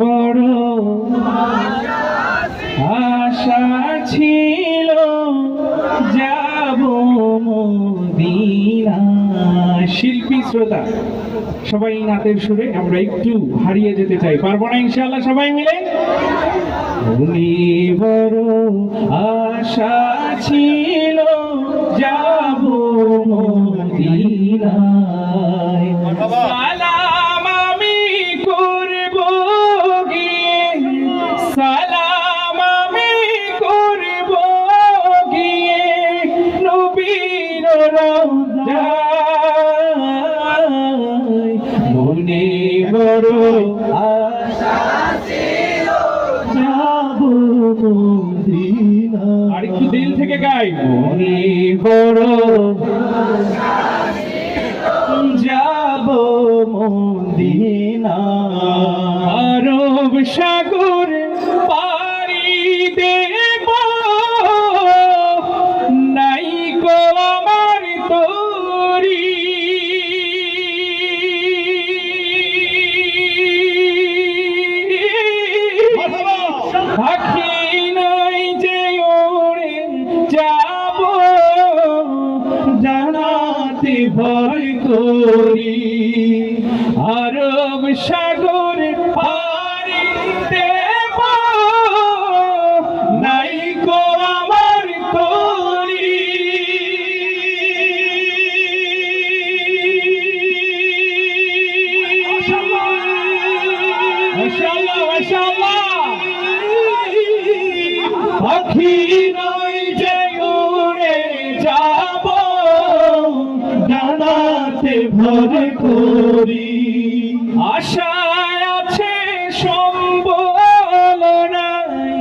বড় আশা ছিল যাব মদিনা। শিল্পী শ্রোতা সবাই নাতের সুরে আমরা একটু হারিয়ে যেতে চাই, পারবো না ইনশাআল্লাহ সবাই মিলে? মনে বড় আশা ছিল যাব মদিনায়, সালাম আমি করব গিয়ে, সালাম আমি করব গিয়ে নবীর রওজায়। মনে বড় আশা ছিল যাব মদিনা। আর একটু দিল থেকে গাই, মনে বড় যাব মদিনা। আরব সাগর পাড়ি দেব, নাই গো আমার তরি, পাখি নাই যে ওড়ে যাব, জানাতে ভয় করি। আরব সাগর পাড়ি দেব, নাই গো আমার তরি। মাশাআল্লাহ মাশাআল্লাহ। পাখি নয় যে উড়ে যাব, জানাতে ভয় করি। আশা আছে সম্বল নাই,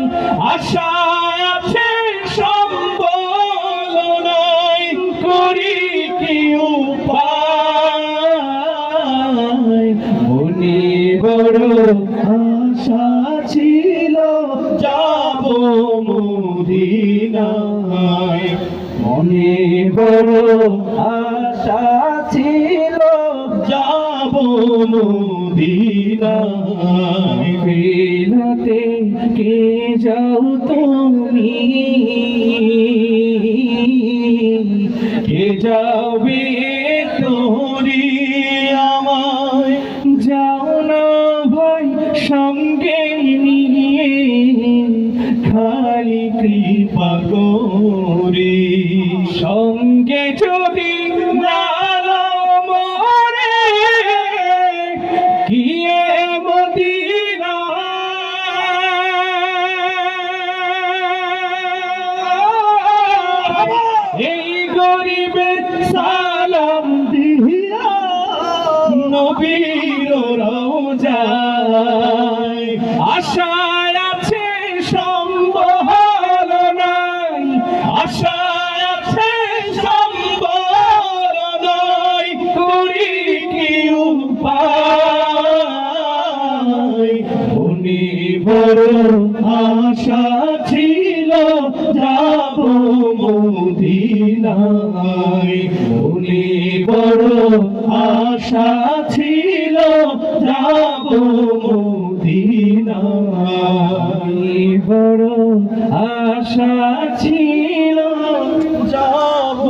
আশা আছে সম্বল নাই, করি কি উপায়। মনে বড় আশা ছিল যাব মদিনায়, মনে বড় আশা ছিল যাব মদিনায়। ফেরাতে কে যাও তুমি, কে যাবে তোরি আমায়, যাও না ভাই সঙ্গে নিয়ে, খালি কৃপা করে। সঙ্গে যদি না মরে গিয়ে মদিনা, এই গরিবের সালাম দিয়া নবীর রওজায়। আশা আছে সম্বল নাই, আশা আছে সম্বল নাই, করি কি উপায়। মনে বড় আশা ছিল যাব মদিনায়, মনে বড় আশা ছিল যাব মদিনায়, বড় আশা ছিল যাব